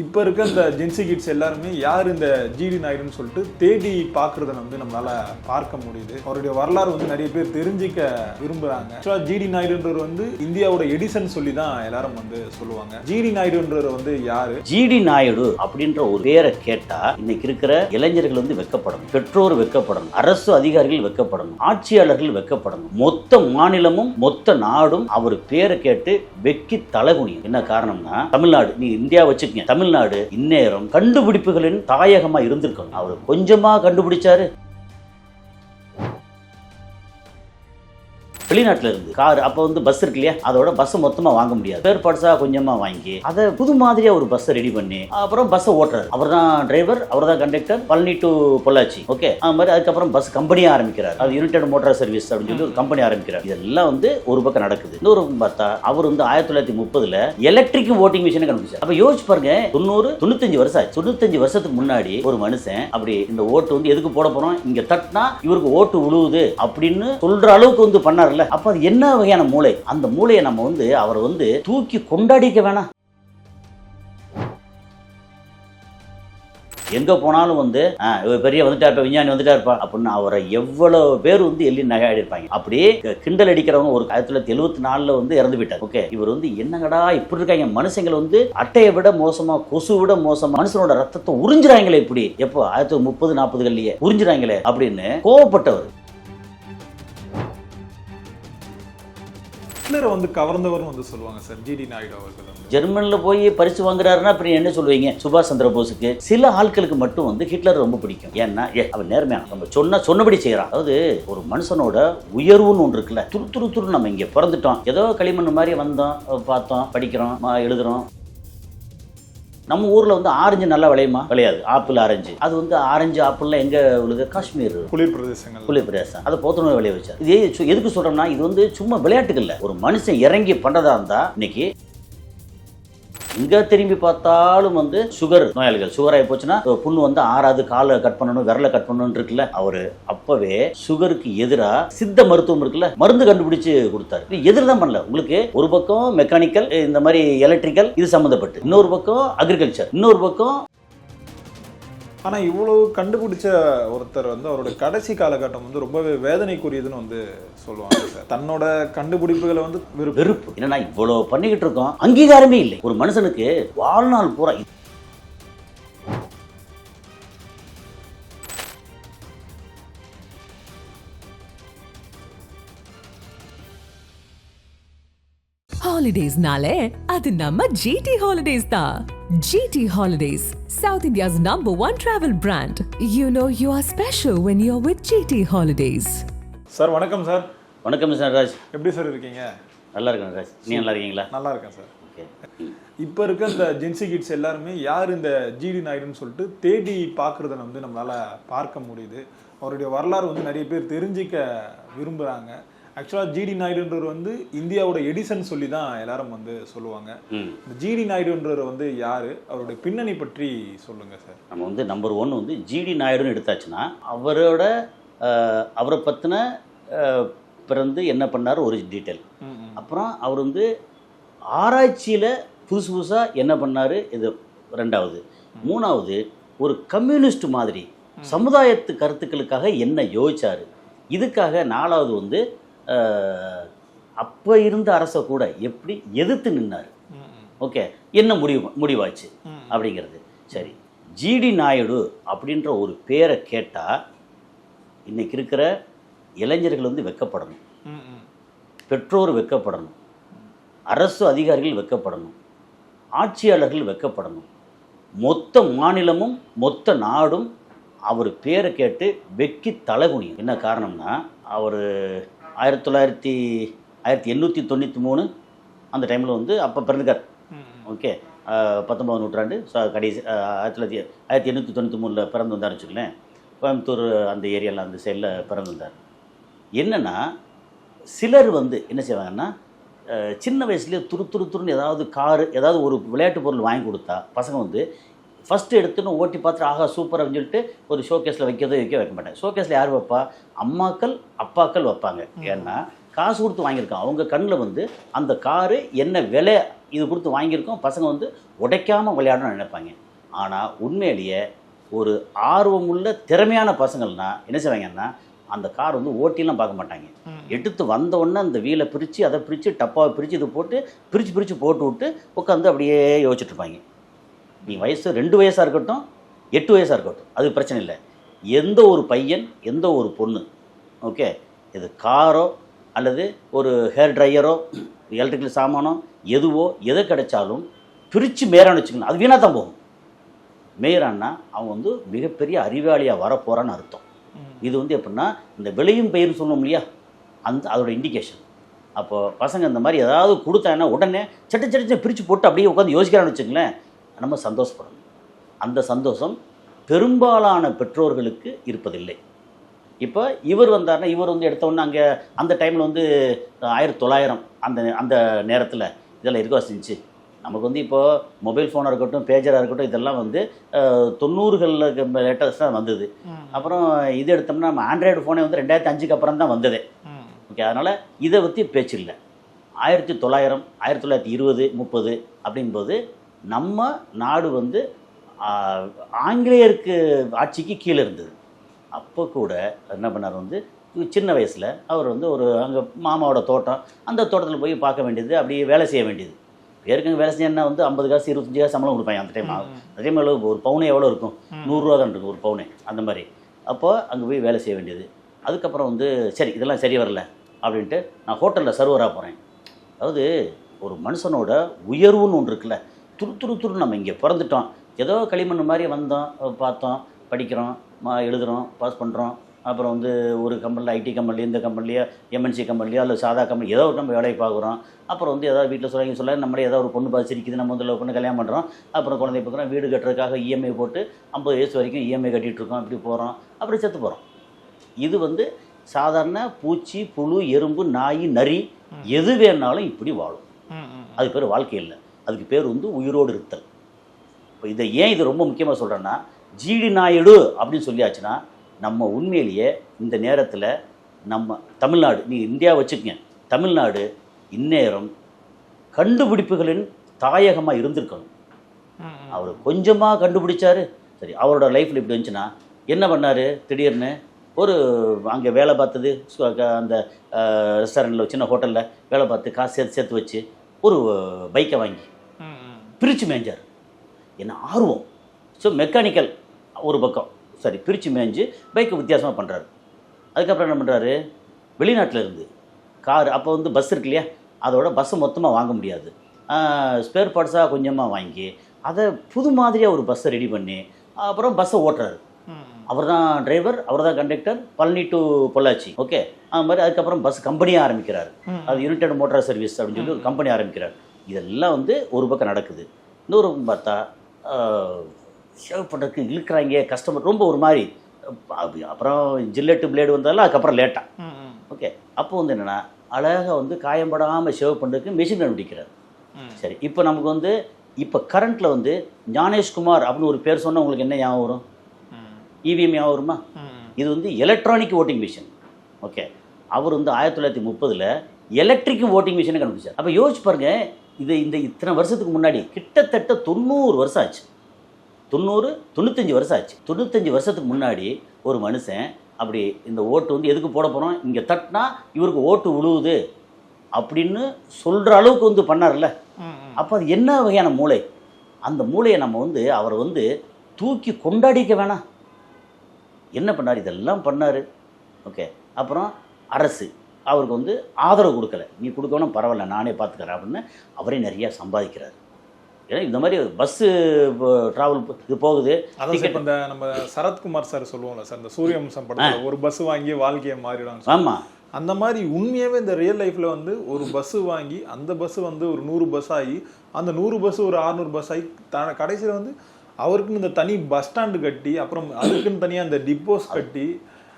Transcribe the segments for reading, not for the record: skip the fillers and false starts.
இப்போ இருக்க இந்த ஜென்சி கிட்ஸ் எல்லாருமே யார் இந்த ஜிடி நாயுடுன்னு சொல்லிட்டு தேடி பார்க்குறத நம்மளால பார்க்க முடியுது. அவருடைய வரலாறு நிறைய பேர் தெரிஞ்சிக்க விரும்புகிறாங்க. ஆக்சுவலாக ஜிடி நாயுடுன்றவர் இந்தியாவோட எடிசன் சொல்லி தான் எல்லாரும் சொல்லுவாங்க. ஜிடி நாயுடுன்றவர் யாரு? ஜிடி நாயுடு அப்படின்ற ஒரு பேரை கேட்டா இன்னைக்கு இருக்கிற இளைஞர்கள் வெக்கப்படணும், பெற்றோர் வெக்கப்படணும், அரசு அதிகாரிகள் வெக்கப்படணும், ஆட்சியாளர்கள் வெக்கப்படணும், மொத்த மாநிலமும் மொத்த நாடும் அவர் பேரை கேட்டு வெக்கி தலகுனியும். என்ன காரணம்னா தமிழ்நாடு, நீ இந்தியா வச்சுக்கங்க, தமிழ்நாடு இந்நேரம் கண்டுபிடிப்புகளின் தாயகமா இருந்திருக்கணும். அவர் கொஞ்சமா கண்டுபிடிச்சாரு. வெளிநாட்டில் இருந்து கார் அப்போ பஸ் இருக்கு இல்லையா, அதோட பஸ்ஸை மொத்தமாக வாங்க முடியாது, ஸ்பேர் பார்ட்ஸாக கொஞ்சமாக வாங்கி அதை புது மாதிரியாக ஒரு பஸ்ஸை ரெடி பண்ணி அப்புறம் பஸ்ஸை ஓட்டுறாரு. அவர் தான் டிரைவர், அவர் தான் conductor, Palani to Pollachi. Okay, அது மாதிரி அதுக்கப்புறம் பஸ் கம்பெனியாக ஆரம்பிக்கிறார். அது யுனைடெட் மோட்டார் சர்வீஸ் அப்படின்னு சொல்லி ஒரு கம்பெனி ஆரம்பிக்கிறார். இதெல்லாம் ஒரு பக்கம் நடக்குது. இன்னொரு பக்கம் பார்த்தா அவர் 1930 எலக்ட்ரிக் ஓட்டிங் மிஷினை கண்டுபிடிச்சார். அப்போ யோசிச்சு பாருங்க, 95 வருஷம் ஆச்சு. 95 வருஷத்துக்கு முன்னாடி ஒரு மனுஷன் அப்படி இந்த ஓட்டு எதுக்கு போட போறோம், இங்க தட்டினா இவருக்கு ஓட்டு விழுவுது அப்படின்னு சொல்ற அளவுக்கு பண்ணார். அப்ப அது என்ன வகையான மூளை? அந்த மூளையை நம்ம அவர் தூக்கி கொண்டாடிக்க வேணாம். எங்க போனாலும் பெரிய வந்துட்டாருப்பா, விஞ்ஞானி வந்துட்டாருப்பா அப்படின்னு அவரை எவ்வளவு பேர் எள்ளி நகையாடி இருப்பாங்க. அப்படியே கிண்டல் அடிக்கிறவங்க ஒரு 1974 இறந்து விட்டார். ஓகே, இவர் என்னங்கடா இப்படி இருக்காங்க மனுஷங்களை அட்டையை விட மோசமா, கொசு விட மோசமா மனுஷனோட ரத்தத்தை உறிஞ்சுறாங்களே, இப்படி எப்போ 1930-40 உறிஞ்சுறாங்களே அப்படின்னு கோவப்பட்டவர். ஹிட்லரை கவர்ந்தவர் சொல்லுவாங்க சார் ஜிடி நாயுடு அவர்கள். ஜெர்மனில் போய் பரிசு வாங்குறாருன்னா அப்புறம் என்ன சொல்லுவீங்க? சுபாஷ் சந்திர போஸுக்கு சில ஆட்களுக்கு மட்டும் ஹிட்லர் ரொம்ப பிடிக்கும். ஏன்னா அவன் நேர்மையான, நம்ம சொன்னபடி செய்யறான். அதாவது ஒரு மனுஷனோட உயர்வுன்னு ஒன்று இருக்குல்ல, துரு நம்ம இங்கே பிறந்துட்டோம், ஏதோ களிமண் மாதிரி வந்தோம், பார்த்தோம், படிக்கிறோம், எழுதுறோம். நம்ம ஊர்ல ஆரஞ்சு நல்லா விளையுமா? விளையாது. ஆப்பிள் ஆரஞ்சு, அது ஆரஞ்சு ஆப்பிள்லாம் எங்க உள்ளது? காஷ்மீர் குளிர் பிரதேசம். அதை போத்தனூர் விளைய வச்சார். இது எதுக்கு சொல்றோம்னா, இது சும்மா விளையாட்டுகள் இல்ல. ஒரு மனுஷன் இறங்கி பண்றதா இருந்தா இன்னைக்கு இங்க திரும்பி பார்த்தாலும் சுகர் நோயாளிகள், சுகர் ஆகி போச்சுன்னா புண்ணு ஆறாவது, காலை கட் பண்ணணும், விரலை கட் பண்ணணும் இருக்குல்ல, அவரு அப்பவே சுகருக்கு எதிரா சித்த மருத்துவம் இருக்குல்ல, மருந்து கண்டுபிடிச்சு கொடுத்தாரு. எதிர்தான் பண்ணல. உங்களுக்கு ஒரு பக்கம் மெக்கானிக்கல், இந்த மாதிரி எலக்ட்ரிக்கல் இது சம்மந்தப்பட்டு, இன்னொரு பக்கம் அக்ரிகல்ச்சர், இன்னொரு பக்கம். ஆனா இவ்வளவு கண்டுபிடிச்ச ஒருத்தர் அவரோட கடைசி காலகட்டம் ரொம்பவே வேதனைக்குரியதுன்னு சொல்லுவாங்க சார். தன்னோட கண்டுபிடிப்புகளை வெறுப்பு. என்னன்னா இவ்வளவு பண்ணிக்கிட்டு இருக்கோம், அங்கீகாரமே இல்லை. ஒரு மனுஷனுக்கு வாழ்நாள் பூரா ஹாலிடேஸ் நாளே அது நம்ம GT Holidays தான். GT Holidays, South India's #1 travel brand. You know you are special when you're with GT Holidays. Sir வணக்கம் சார். வணக்கம் சார் ராஜ். எப்படி சார் இருக்கீங்க? நல்லா இருக்கேன் ராஜ். நீ நல்லா இருக்கீங்களா? நல்லா இருக்கேன் சார். ஓகே, இப்போ இருக்க இந்த ஜென்சி கிட்ஸ் எல்லாருமே யார் இந்த ஜிடி நாயுடுன்னு சொல்லிட்டு தேடி பார்க்குறத நம்மளால பார்க்க முடியுது. அவருடைய வரலாறு நிறைய பேர் தெரிஞ்சிக்க விரும்புகிறாங்க. ஆக்சுவலாக ஜிடி நாயுடுன்றவர் இந்தியாவோட எடிசன் சொல்லி தான் எல்லாரும் சொல்லுவாங்க. இந்த ஜிடி நாயுடுன்றவர் யாரு, அவருடைய பின்னணி பற்றி சொல்லுங்க சார். நம்ம நம்பர் 1 ஜிடி நாயுடுன்னு எடுத்தாச்சுன்னா அவரை பற்றின பிறந்து என்ன பண்ணார் ஒரு டீட்டெயில். அப்புறம் அவர் ஆராய்ச்சியில் புதுசு புதுசாக என்ன பண்ணார், இது 2வது. 3வது ஒரு கம்யூனிஸ்ட் மாதிரி சமுதாயத்து கருத்துக்களுக்காக என்ன யோசிச்சார். இதுக்காக 4வது அப்போ இருந்த அரசை கூட எப்படி எதிர்த்து நின்னார். ஓகே, என்ன முடிவாச்சு அப்படிங்கிறது. சரி, ஜிடி நாயுடு அப்படின்ற ஒரு பேரை கேட்டால் இன்னைக்கு இருக்கிற இளைஞர்கள் வெக்கப்படணும், பெற்றோர் வெக்கப்படணும், அரசு அதிகாரிகள் வெக்கப்படணும், ஆட்சியாளர்கள் வெக்கப்படணும், மொத்த மாநிலமும் மொத்த நாடும் அவர் பேரை கேட்டு வெக்கி தலகுனியும். என்ன காரணம்னா அவர் 1893 அந்த டைமில் அப்போ பிறந்துக்கார். ஓகே, 19ஆம் நூற்றாண்டு கடைசி 1893 பிறந்து வந்தார் வச்சுக்கலேன். கோயம்புத்தூர் அந்த ஏரியாவில் அந்த சைடில் பிறந்து வந்தார். என்னென்னா சிலர் என்ன செய்வாங்கன்னா, சின்ன வயசுலேயே துருன்னு ஏதாவது காரு, ஏதாவது ஒரு விளையாட்டு பொருள் வாங்கி கொடுத்தா பசங்க ஃபஸ்ட்டு எடுத்துன்னு ஓட்டி பார்த்துட்டு ஆகா சூப்பர் அப்படின்னு சொல்லிட்டு ஒரு ஷோகேஸில் வைக்க மாட்டாங்க. ஷோகேஸில் யார் வைப்பா? அம்மாக்கள் அப்பாக்கள் வைப்பாங்க. ஏன்னா காசு கொடுத்து வாங்கியிருக்கோம். அவங்க கண்ணில் வந்து அந்த காரு என்ன விலை இது கொடுத்து வாங்கியிருக்கோம், பசங்க வந்து உடைக்காமல் விளையாடணும்னு நினைப்பாங்க. ஆனால் உண்மையிலேயே ஒரு ஆர்வமுள்ள திறமையான பசங்கள்னா என்ன செய்வாங்கன்னா அந்த கார் வந்து ஓட்டிலாம் பார்க்க மாட்டாங்க. எடுத்து வந்தோடனே அந்த வீலை பிரித்து அதை பிரித்து டப்பாவை பிரித்து இது போட்டு பிரித்து போட்டு விட்டு உட்காந்து அப்படியே யோசிச்சுட்டு இருப்பாங்க. நீ வயசு 2 வயசாக இருக்கட்டும் 8 வயசாக இருக்கட்டும் அது பிரச்சனை இல்லை. எந்த ஒரு பையன் எந்த ஒரு பொண்ணு ஓகே இது காரோ அல்லது ஒரு ஹேர் ட்ரையரோ எலக்ட்ரிக்கல் சாமானோ எதுவோ எதை கிடைச்சாலும் பிரித்து மேரான்னு வச்சுக்கணும். அது வீணாக தான் போகும். மேயரான்னா அவன் வந்து மிகப்பெரிய அறிவாளியாக வரப்போகிறான்னு அர்த்தம். இது வந்து எப்படின்னா இந்த விளையும் பயிர்னு சொல்லணும் இல்லையா, அதோட இண்டிகேஷன். அப்போது பசங்க இந்த மாதிரி ஏதாவது கொடுத்தாங்கன்னா உடனே சட்டு பிரித்து போட்டு அப்படியே உட்காந்து யோசிக்கிறான்னு வச்சுங்களேன், நம்ம சந்தோஷப்படணும். அந்த சந்தோஷம் பெரும்பாலான பெற்றோர்களுக்கு இருப்பதில்லை. இப்போ இவர் வந்தார்னா இவர் வந்து எடுத்தோன்னே அங்கே அந்த டைமில் வந்து 1900 அந்த நேரத்தில் இதெல்லாம் இருக்க செஞ்சு நமக்கு வந்து இப்போது மொபைல் ஃபோனாக இருக்கட்டும் பேஜராக இருக்கட்டும் இதெல்லாம் வந்து 90களில் லேட்டஸ்ட் தான் வந்தது. அப்புறம் இது எடுத்தோம்னா நம்ம ஆண்ட்ராய்டு ஃபோனே வந்து 2005க்கு அப்புறம் தான் வந்ததே. ஓகே, அதனால் இதை பற்றி பேச்சு இல்லை. 1900 1920 30 அப்படின்போது நம்ம நாடு வந்து ஆங்கிலேயருக்கு ஆட்சிக்கு கீழே இருந்தது. அப்போ கூட என்ன பண்ணார் வந்து சின்ன வயசில் அவர் வந்து ஒரு அங்கே மாமாவோட தோட்டம், அந்த தோட்டத்தில் போய் பார்க்க வேண்டியது, அப்படியே வேலை செய்ய வேண்டியது. ஏற்கனவே வேலை செஞ்சா வந்து 50 காசு 25 காசு சம்பளம் கொடுப்பாங்க அந்த டைம். அதே மாதிரி ஒரு பவுனே எவ்வளோ இருக்கும், 100 ரூபா தான் இருக்கும் ஒரு பவுனே அந்த மாதிரி. அப்போது அங்கே போய் வேலை செய்ய வேண்டியது. அதுக்கப்புறம் வந்து சரி இதெல்லாம் சரி வரல அப்படின்ட்டு நான் ஹோட்டலில் சர்வராக போகிறேன். அதாவது ஒரு மனுஷனோட உயர்வுன்னு ஒன்று இருக்குல்ல, துரு நம்ம இங்கே பிறந்துட்டோம், ஏதோ களிமண் மாதிரி வந்தோம், பார்த்தோம், படிக்கிறோம், எழுதுகிறோம், பாஸ் பண்ணுறோம். அப்புறம் வந்து ஒரு கம்பெனியில் ஐடி கம்பெனிலையோ இந்த கம்பெனிலையோ எம்என்சி கம்பெனிலையோ அல்லது சாதா கம்பெனி ஏதோ ஒரு நம்ம வேலையை பார்க்குறோம். அப்புறம் வந்து ஏதாவது வீட்டில் சொல்ல நம்மளே ஏதாவது ஒரு பொண்ணு பார்த்து சிரிக்குது, நம்ம வந்து லவ் பண்ணி கல்யாணம் பண்ணுறோம். அப்புறம் குழந்தை பார்க்குறோம், வீடு கட்டுறதுக்காக இஎம்ஐ போட்டு 50 வயசு வரைக்கும் இஎம்ஐ கட்டிகிட்ருக்கோம், இப்படி போகிறோம், அப்படி செத்து போகிறோம். இது வந்து சாதாரண பூச்சி புழு எறும்பு நாய் நரி எது வேணாலும் இப்படி வாழும். அது பேர் வாழ்க்கை இல்லை, அதுக்கு பேர் வந்து உயிரோடு இருத்தல். இப்போ இதை ஏன் இது ரொம்ப முக்கியமாக சொல்கிறேன்னா, ஜிடி நாயுடு அப்படின்னு சொல்லியாச்சுன்னா நம்ம உண்மையிலேயே இந்த நேரத்தில் நம்ம தமிழ்நாடு, நீ இந்தியா வச்சுக்கங்க, தமிழ்நாடு இந்நேரம் கண்டுபிடிப்புகளின் தாயகமாக இருந்திருக்கணும். அவர் கொஞ்சமாக கண்டுபிடிச்சாரு, சரி அவரோட லைஃப்பில் இப்படி வந்துச்சுன்னா என்ன பண்ணார், திடீர்னு ஒரு அங்கே வேலை பார்த்தது அந்த ரெஸ்டாரண்ட்டில் சின்ன ஹோட்டலில் வேலை பார்த்து காசு சேர்த்து வச்சு ஒரு பைக்கை வாங்கி பிரித்து மேய்ஞ்சார். என்ன ஆர்வம். ஸோ மெக்கானிக்கல் ஒரு பக்கம் சரி பிரித்து மேய்ஞ்சு பைக்கை வித்தியாசமாக பண்ணுறாரு. அதுக்கப்புறம் என்ன பண்ணுறாரு, வெளிநாட்டில் இருந்து கார், அப்போ வந்து பஸ் இருக்கு இல்லையா, அதோட பஸ்ஸை மொத்தமாக வாங்க முடியாது, ஸ்பேர் பார்ட்ஸாக கொஞ்சமாக வாங்கி அதை புது மாதிரியாக ஒரு பஸ்ஸை ரெடி பண்ணி அப்புறம் பஸ்ஸை ஓட்டுறாரு. அவர் தான் டிரைவர், அவர் தான் conductor, Palani to Pollachi. Okay, அது மாதிரி அதுக்கப்புறம் பஸ் கம்பெனியாக ஆரம்பிக்கிறார். அது யுனைடெட் மோட்டார் சர்வீஸ் அப்படின்னு சொல்லி ஒரு கம்பெனி ஆரம்பிக்கிறார். இதெல்லாம் வந்து ஒரு பக்கம் நடக்குது. இன்னொரு பக்கம் பார்த்தா ஷேவ் பண்ணுறதுக்கு இழுக்கிறாங்க கஸ்டமர், ரொம்ப ஒரு மாதிரி. அப்புறம் ஜில்லெட்டு பிளேடு வந்தாலும் அதுக்கப்புறம் லேட்டாக. ஓகே, அப்போ வந்து என்னென்னா அழகாக வந்து காயம்படாமல் ஷேவ் பண்ணுறதுக்கு மிஷின் கண்டுபிடிக்கிறார். சரி, இப்போ நமக்கு வந்து இப்போ கரண்ட்டில் வந்து ஞானேஷ்குமார் அப்படின்னு ஒரு பேர் சொன்னால் உங்களுக்கு என்ன ஞாபகம் வரும்? இவிஎம் ஞாபகம் வருமா? இது வந்து எலக்ட்ரானிக் ஓட்டிங் மிஷின். ஓகே, அவர் வந்து 1930 எலக்ட்ரிக் ஓட்டிங் மிஷினை கண்டுபிடிச்சார். அப்போ யோசிச்சு பாருங்க, இந்த இத்தனை வருஷத்துக்கு முன்னாடி கிட்டத்தட்ட 90 வருஷம் ஆச்சு. 95 வருஷம் ஆச்சு. 95 வருஷத்துக்கு முன்னாடி ஒரு மனுஷன் அப்படி இந்த ஓட்டு வந்து எதுக்கு போட போகிறோம், இங்கே தட்டினா இவருக்கு ஓட்டு விழுவுது அப்படின்னு சொல்கிற அளவுக்கு வந்து பண்ணார்ல. அப்போ அது என்ன வகையான மூளை? அந்த மூளையை நம்ம வந்து அவரை வந்து தூக்கி கொண்டாடிக்க வேணாம். என்ன பண்ணார், இதெல்லாம் பண்ணார். ஓகே, அப்புறம் அரசு அவருக்கு வந்து ஆதரவு கொடுக்கல, நீ கொடுக்கணும் பரவாயில்ல நானே பார்த்துக்கிறேன் அப்படின்னு அவரே நிறையா சம்பாதிக்கிறார். ஏன்னா இந்த மாதிரி பஸ்ஸு ட்ராவல் இது போகுது. அதான் இப்போ இந்த நம்ம சரத்குமார் சார் சொல்லுவோம்ல சார், இந்த சூரியவம்சம் படத்தில் ஒரு பஸ் வாங்கி வாழ்க்கையை மாறிடுவாங்க. ஆமாம், அந்த மாதிரி உண்மையாகவே இந்த ரியல் லைஃப்பில் வந்து ஒரு பஸ்ஸு வாங்கி அந்த பஸ்ஸு வந்து ஒரு 100 பஸ் ஆகி அந்த 100 பஸ்ஸு ஒரு 600 பஸ் ஆகி கடைசியில் வந்து அவருக்குன்னு இந்த தனி பஸ் ஸ்டாண்டு கட்டி அப்புறம் அதுக்குன்னு தனியாக அந்த டிப்போஸ் கட்டி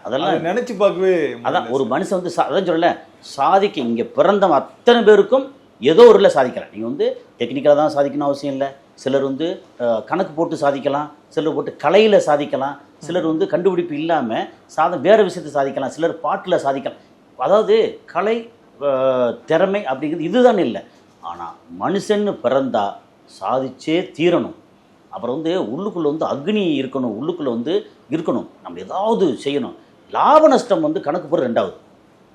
அதெல்லாம் நினச்சி பார்க்கவே. அதான் ஒரு மனுஷன் வந்து அதான் சொல்லலை, சாதிக்க இங்கே பிறந்த அத்தனை பேருக்கும் ஏதோ ஒரு சாதிக்கலாம். நீங்கள் வந்து டெக்னிக்கலாக தான் சாதிக்கணும் அவசியம் இல்லை. சிலர் வந்து கணக்கு போட்டு சாதிக்கலாம், சிலர் போட்டு கலையில் சாதிக்கலாம், சிலர் வந்து கண்டுபிடிப்பு இல்லாமல் வேறு விஷயத்தை சாதிக்கலாம், சிலர் பாட்டில் சாதிக்கலாம். அதாவது கலை திறமை அப்படிங்கிறது இதுதான் இல்லை. ஆனால் மனுஷன்னு பிறந்தா சாதிச்சே தீரணும். அப்புறம் வந்து உள்ளுக்குள்ளே வந்து அக்னி இருக்கணும், உள்ளுக்குள்ளே வந்து இருக்கணும், நம்ம ஏதாவது செய்யணும். லாப நஷ்டம் வந்து கணக்கு போகிற ரெண்டாவது.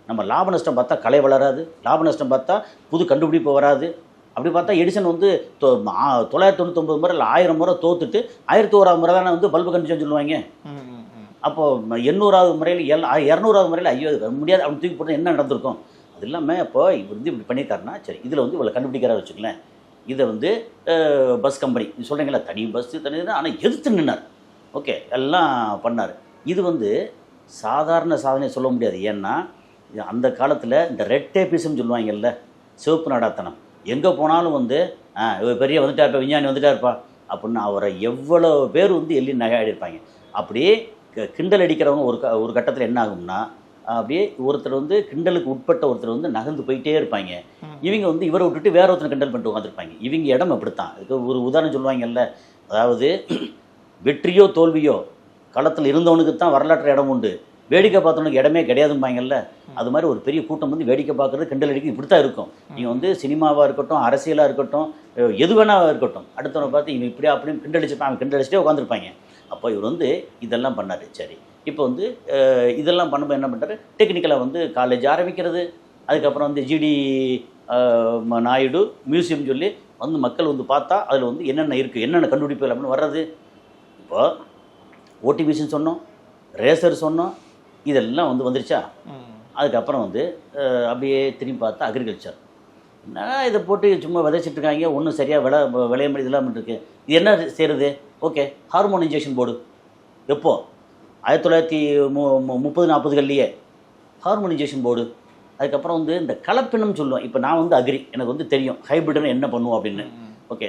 நம்ம லாப நஷ்டம் பார்த்தா கலை வளராது, லாப நஷ்டம் பார்த்தா புது கண்டுபிடிப்பு வராது. அப்படி பார்த்தா எடிசன் வந்து 999 முறை இல்லை 1000 முறை தோத்துட்டு 1001ஆவது முறை தானே வந்து பல்பு கண்டுபிடிச்சு சொல்லுவாங்க. அப்போது 800ஆவது முறையில் 200ஆவது முறையில் ஐயோ முடியாது அப்படின்னு தூக்கி போட்டு என்ன நடந்திருக்கும். அது இல்லாமல் இப்போ இவர் வந்து இப்படி பண்ணியிருக்காருன்னா சரி, இதில் வந்து இவ்வளோ கண்டுபிடிக்கிறாரு வச்சுக்கலேன். இதை வந்து பஸ் கம்பெனி சொல்கிறீங்களா, தனி பஸ்ஸு தனி, ஆனால் எதிர்த்து நின்னார். ஓகே, எல்லாம் பண்ணார். இது வந்து சாதாரண சாதனை சொல்ல முடியாது. ஏன்னா அந்த காலத்தில் இந்த ரெட் டேபிசம் சொல்லுவாங்கல்ல, சிவப்பு நடாத்தனம், எங்கே போனாலும் வந்து பெரிய வந்துட்டார்ப்பா, விஞ்ஞானி வந்துட்டார்ப்பா அப்படின்னு அவரை எவ்வளோ பேர் வந்து எள்ளி நகையாடிருப்பாங்க. அப்படியே கிண்டல் அடிக்கிறவங்க ஒரு கட்டத்தில் என்ன ஆகும்னா, அப்படியே ஒருத்தர் வந்து கிண்டலுக்கு உட்பட்ட ஒருத்தர் வந்து நகர்ந்து போயிட்டே இருப்பாங்க. இவங்க வந்து இவரை விட்டுட்டு வேற ஒருத்தர் கிண்டல் பண்ணிட்டு உட்காந்துருப்பாங்க. இவங்க இடம் அப்படித்தான். இதுக்கு ஒரு உதாரணம் சொல்லுவாங்கல்ல, அதாவது வெற்றியோ தோல்வியோ களத்தில் இருந்தவனுக்கு தான் வரலாற்று இடம் உண்டு, வேடிக்கை பார்த்தவனுக்கு இடமே கிடையாதும்பாங்கல்ல. அது மாதிரி ஒரு பெரிய கூட்டம் வந்து வேடிக்கை பார்க்குறது, கிண்டல் அடிக்கிறது இப்படி தான் இருக்கும். நீங்கள் வந்து சினிமாவாக இருக்கட்டும், அரசியலாக இருக்கட்டும், எது வேணா இருக்கட்டும், அடுத்தவனை பார்த்து இவன் இப்படியா அப்படின்னு கிண்டடிச்சுப்பான், அவன் கிண்டடிச்சிட்டே உட்காந்துருப்பாங்க. அப்போ இவர் வந்து இதெல்லாம் பண்ணார். சரி, இப்போ வந்து இதெல்லாம் பண்ணும்போது என்ன பண்ணுறாரு, டெக்னிக்கலாக வந்து காலேஜ் ஆரம்பிக்கிறது, அதுக்கப்புறம் வந்து ஜிடி நாயுடு மியூசியம் சொல்லி வந்து மக்கள் வந்து பார்த்தா அதில் வந்து என்னென்ன இருக்குது, என்னென்ன கண்டுபிடிப்பு அப்படின்னு வர்றது. இப்போ ஓடி மிஷின் சொன்னோம், ரேசர் சொன்னோம், இதெல்லாம் வந்து வந்துருச்சா. அதுக்கப்புறம் வந்து அப்படியே திரும்பி பார்த்தா அக்ரிகல்ச்சர், என்ன இதை போட்டு சும்மா விதைச்சிட்டு இருக்காங்க, ஒன்றும் சரியாக விளைய மாதிரி இதெல்லாம் இருக்குது. இது என்ன செய்கிறது? Okay, hormone injection board. எப்போது 1930-40களிலேயே ஹார்மோன் இன்ஜெக்ஷன் போர்டு. அதுக்கப்புறம் வந்து இந்த கலப்பினம் சொல்லுவோம். இப்போ நான் வந்து அக்ரி, எனக்கு வந்து தெரியும் ஹைப்ரிட்னு என்ன பண்ணுவோம் அப்படின்னு. ஓகே,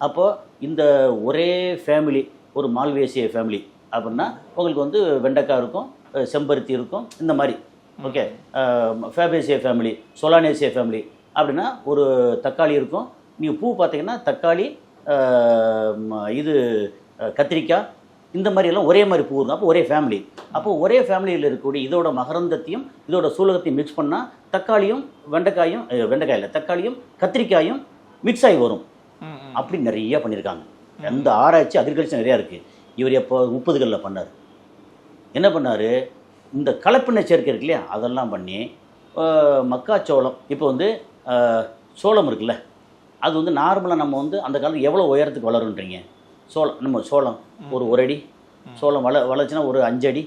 அப்போது இந்த ஒரே ஃபேமிலி, ஒரு மால்வேசிய ஃபேமிலி அப்படின்னா உங்களுக்கு வந்து வெண்டைக்காய் இருக்கும், செம்பருத்தி இருக்கும், இந்த மாதிரி. ஓகே, ஃபேபேசிய ஃபேமிலி, சொலானேசிய ஃபேமிலி அப்படின்னா ஒரு தக்காளி இருக்கும். நீங்கள் பூ பார்த்தீங்கன்னா தக்காளி, இது கத்திரிக்காய், இந்த மாதிரியெல்லாம் ஒரே மாதிரி பூ இருக்கும். அப்போ ஒரே ஃபேமிலி. அப்போது ஒரே ஃபேமிலியில் இருக்கக்கூடிய இதோட மகரந்தத்தையும் இதோட சூலகத்தையும் மிக்ஸ் பண்ணால் தக்காளியும் வெண்டைக்காயும், வெண்டைக்காய் இல்லை, தக்காளியும் கத்திரிக்காயும் மிக்ஸ் ஆகி வரும். அப்படி நிறையா பண்ணியிருக்காங்க. அந்த ஆராய்ச்சி அக்ரிகல்ச்சர் நிறையா இருக்குது. இவர் எப்போ 30களில் பண்ணார். என்ன பண்ணார், இந்த கலப்பின சேர்க்கை இருக்கு இல்லையா, அதெல்லாம் பண்ணி மக்காச்சோளம், இப்போ வந்து சோளம் இருக்குல்ல, அது வந்து நார்மலாக நம்ம வந்து அந்த காலத்தில் எவ்வளோ உயரத்துக்கு வளருன்றீங்க, சோளம் ஒரு அடி சோளம் வளர்ச்சுன்னா ஒரு 5 அடி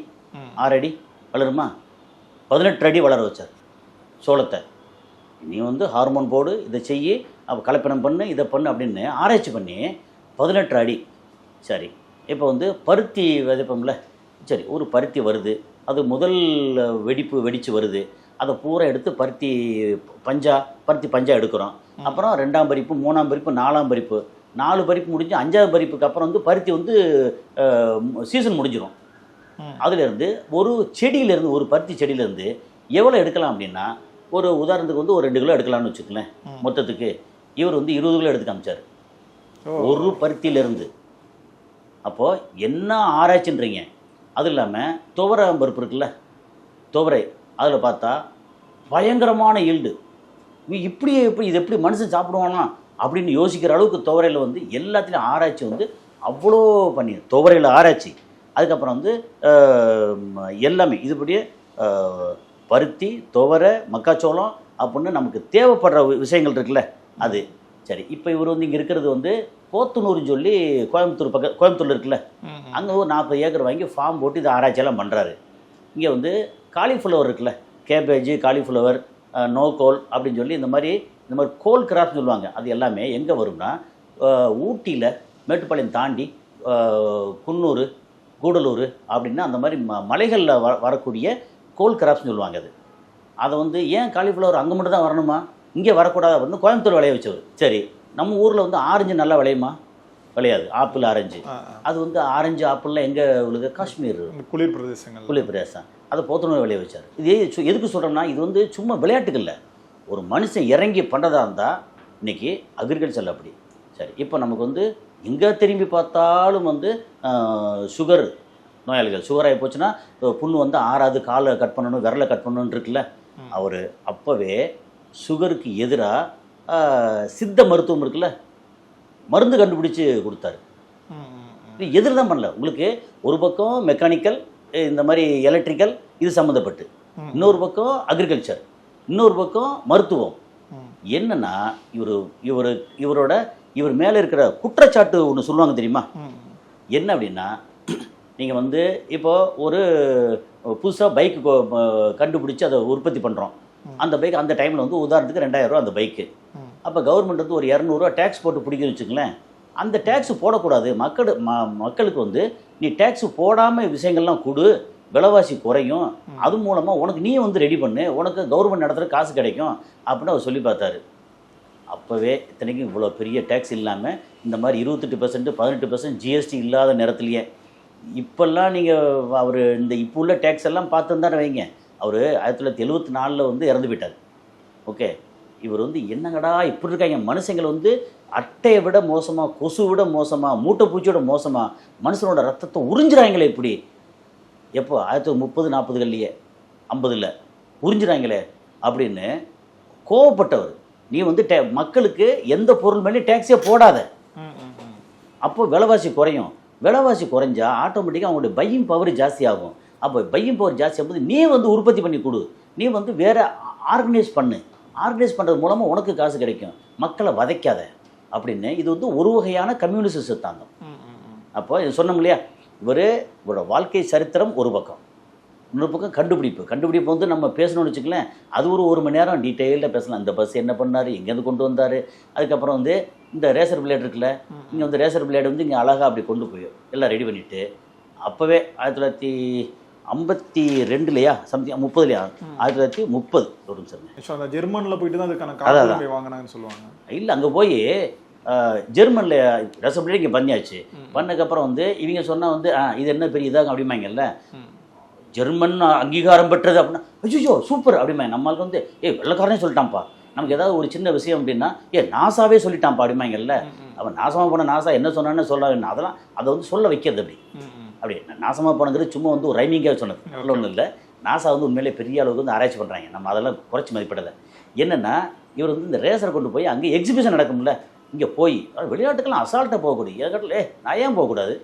6 அடி வளருமா, 18 அடி வளர வச்சார் சோளத்தை. நீ வந்து ஹார்மோன் போடு, இதை செய்யி, கலப்பினம் பண்ணு, இதை பண்ணு அப்படின்னு ஆராய்ச்சி பண்ணி 18 அடி. சரி, இப்போ வந்து பருத்தி விதைப்போம்ல, சரி ஒரு பருத்தி வருது, அது முதல் வெடித்து வருது, அதை பூரா எடுத்து பருத்தி பஞ்சா எடுக்கிறோம். அப்புறம் 2ஆம் பறிப்பு, 3ஆம் பறிப்பு, 4ஆம் பறிப்பு, 4 பறிப்பு முடிஞ்சு 5ஆவது பறிப்புக்கு அப்புறம் வந்து பருத்தி வந்து சீசன் முடிஞ்சிடும். அதுலேருந்து ஒரு செடியிலேருந்து, ஒரு பருத்தி செடியிலேருந்து எவ்வளோ எடுக்கலாம் அப்படின்னா, ஒரு உதாரணத்துக்கு வந்து ஒரு 2 கிலோ எடுக்கலாம்னு வச்சுக்கலேன். மொத்தத்துக்கு இவர் வந்து 20 கிலோ எடுத்து காமிச்சார் ஒரு பருத்தியிலேருந்து. அப்போது என்ன ஆராய்ச்சின்றீங்க. அது இல்லாமல் துவரம் பருப்பு இருக்குல்ல, துவரை, அதில் பார்த்தா பயங்கரமான ஈல்டு. இது எப்படி மனுஷன் சாப்பிடுவானா அப்படின்னு யோசிக்கிற அளவுக்கு துவரையில் வந்து எல்லாத்துலேயும் ஆராய்ச்சி வந்து அவ்வளோ பண்ணி, துவரையில் ஆராய்ச்சி. அதுக்கப்புறம் வந்து எல்லாமே இதுபடியே பருத்தி, துவரை, மக்காச்சோளம் அப்படின்னு நமக்கு தேவைப்படுற விஷயங்கள் இருக்குல்ல அது. சரி, இப்போ இவர் வந்து இங்கே இருக்கிறது வந்து போத்தனூர்னு சொல்லி கோயம்புத்தூர் இருக்குல்ல, அங்கே ஒரு 40 ஏக்கர் வாங்கி ஃபார்ம் போட்டு இது ஆராய்ச்சியெல்லாம் பண்ணுறாரு. இங்கே வந்து காலிஃப்ளவர் இருக்குல்ல, கேபேஜ், காலிஃப்ளவர், நோக்கோல் அப்படின்னு சொல்லி இந்த மாதிரி கோல் கிராப்னு சொல்லுவாங்க. அது எல்லாமே எங்கே வரும்னா, ஊட்டியில் மேட்டுப்பாளையம் தாண்டி குன்னூர், கூடலூர் அப்படின்னா அந்த மாதிரி மலைகளில் வரக்கூடிய கோல் கிராப்ஸ்னு சொல்லுவாங்க. அதை வந்து ஏன் காலிஃப்ளவர் அங்கே மட்டும் தான் வரணுமா, இங்கே வரக்கூடாது அப்படின்னு கோயம்புத்தூர் விளைய வச்சவர். சரி, நம்ம ஊரில் வந்து ஆரஞ்சு நல்லா விளையுமா? விளையாது. ஆப்பிள், ஆரஞ்சு, அது வந்து ஆரஞ்சு ஆப்பிள்லாம் எங்கே உள்ளது? காஷ்மீர் குளிர் பிரதேசம். அதை போத்தனூர் விளைய வச்சார். இது எதுக்கு சொல்கிறோம்னா, இது வந்து சும்மா விளையாட்டுக்கு இல்லை, ஒரு மனுஷன் இறங்கி பண்ணுறதா இருந்தால் இன்றைக்கி அக்ரிகல்ச்சரில் அப்படி. சரி, இப்போ நமக்கு வந்து எங்கே திரும்பி பார்த்தாலும் வந்து சுகர் நோயாளிகள், சுகர் ஆகி போச்சுன்னா புண்ணு வந்து ஆறாவது, காலை கட் பண்ணணும், விரலை கட் பண்ணணுன்னு இருக்குல்ல. அவர் அப்போவே சுகருக்கு எதிராக சித்த மருத்துவம் இருக்குல்ல, மருந்து கண்டுபிடிச்சு கொடுத்தாரு. இது எதிர் தான் பண்ணல. உங்களுக்கு ஒரு பக்கம் மெக்கானிக்கல், இந்த மாதிரி எலக்ட்ரிக்கல், இது சம்மந்தப்பட்டு, இன்னொரு பக்கம் அக்ரிகல்ச்சர், இன்னொரு பக்கம் மருத்துவம். என்னன்னா இவர் மேலே இருக்கிற குற்றச்சாட்டு ஒன்று சொல்லுவாங்க தெரியுமா? என்ன அப்படின்னா, நீங்கள் வந்து இப்போ ஒரு புதுசாக பைக்கு கண்டுபிடிச்சி அதை உற்பத்தி பண்ணுறோம். அந்த பைக் அந்த டைமில் வந்து உதாரணத்துக்கு 2000 ரூபா அந்த பைக்கு. அப்போ கவர்மெண்ட் வந்து ஒரு 200 ரூபா டேக்ஸ் போட்டு பிடிக்குன்னு வச்சுங்களேன். அந்த டேக்ஸ் போடக்கூடாது. மக்களுக்கு வந்து நீ டேக்ஸ் போடாமல் விஷயங்கள்லாம் கொடு, விலைவாசி குறையும், அது மூலமாக உனக்கு நீ வந்து ரெடி பண்ணு, உனக்கு கவர்மெண்ட் நடத்துகிற காசு கிடைக்கும் அப்படின்னு அவர் சொல்லி பார்த்தாரு. அப்போவே இத்தனைக்கும் இவ்வளோ பெரிய டேக்ஸ் இல்லாமல் இந்த மாதிரி 28%, 18% ஜிஎஸ்டி இல்லாத நேரத்துலையே இப்போல்லாம் நீங்கள் அவர் இந்த இப்போ உள்ள டேக்ஸ் எல்லாம் பார்த்துருந்தாரு வைங்க. அவர் 1974 வந்து இறந்து போயிட்டார். ஓகே, இவர் வந்து என்னங்கடா இப்படி இருக்காங்க மனுஷங்களை வந்து அட்டையை விட மோசமாக, கொசு விட மோசமாக, மூட்டைப்பூச்சியோட மோசமாக மனுஷனோட ரத்தத்தை உறிஞ்சுறாங்களே இப்படி. எப்போ 1930, 40கள்லையே 50ல் உறிஞ்சுறாங்களே அப்படின்னு கோவப்பட்டவர். நீ வந்து மக்களுக்கு எந்த பொருள் மேலேயும் டேக்ஸே போடாத, அப்போ விலைவாசி குறையும். விலைவாசி குறைஞ்சா ஆட்டோமேட்டிக்காக அவங்களுடைய பையிங் பவர் ஜாஸ்தி ஆகும். அப்போ பையிங் பவர் ஜாஸ்தி ஆகும்போது நீ வந்து உற்பத்தி பண்ணி கொடு, நீ வந்து வேறு ஆர்கனைஸ் பண்ணு, ஆர்கனைஸ் பண்ணுறது மூலமாக உனக்கு காசு கிடைக்கும், மக்களை வதைக்காத அப்படின்னு. இது வந்து ஒரு வகையான கம்யூனிஸ்ட் சித்தாந்தம். அப்போ இது சொன்னோம் இல்லையா, இவரோட வாழ்க்கை சரித்திரம் ஒரு பக்கம், இன்னொரு பக்கம் கண்டுபிடிப்பு வந்து நம்ம பேசணும்னு வச்சுக்கலாம். அது ஒரு மணி நேரம் டீட்டெயில்டாக பேசலாம். இந்த பஸ் என்ன பண்ணார், எங்கேருந்து கொண்டு வந்தார், அதுக்கப்புறம் வந்து இந்த ரேசர் பிளேடு இருக்குல்ல, இங்கே வந்து ரேசர் பிளேடு வந்து இங்கே அழகாக அப்படி கொண்டு போய் எல்லாம் ரெடி பண்ணிவிட்டு அப்போவே 1952 சம்திங் 30 1930 ஒரு நிமிஷம் ஜெர்மனில் போயிட்டு தான் அதுக்கான காரணம் வாங்கினாங்கன்னு சொல்லுவாங்க. இல்லை, அங்கே போய் ஜெர்மனில் ரேசர் பிளேடு இங்கே பண்ணியாச்சு. பண்ணதுக்கப்புறம் வந்து இவங்க சொன்னால் வந்து இது என்ன பெரிய இதாங்க அப்படிமாங்கல்ல, ஜெர்மன் அங்கீகாரம் பெற்றது அப்படின்னா ஐயோ சூப்பர் அப்படிமா. நம்மளுக்கு வந்து வெள்ளைக்காரனே சொல்லிட்டான்ப்பா, நமக்கு ஏதாவது ஒரு சின்ன விஷயம் அப்படின்னா நாசாவே சொல்லிட்டான்ப்பா அப்படிமாங்கல்ல. அவன் நாசமாக போன நாசா என்ன சொன்னான்னு சொல்ல வேணும், அதெல்லாம் அதை வந்து சொல்ல வைக்கிறது அப்படி நாசமாக போனங்கிறது சும்மா வந்து ஒரு ரைமிங்காக சொன்னது அவ்வளோ ஒன்றும் இல்லை. நாசா வந்து உண்மையிலே பெரிய அளவுக்கு வந்து ஆராய்ச்சி பண்ணுறாங்க, நம்ம அதெல்லாம் குறைச்சி மதிப்பிடலை. என்னென்னா இவர் வந்து இந்த ரேசரை கொண்டு போய் அங்கே எக்ஸிபிஷன் நடக்கும்ல, இங்கே போய் வெளிநாட்டுக்கெல்லாம் அசால்ட்டாக போகக்கூடிய ஏற்கனவே நான் ஏன் போகக்கூடாது,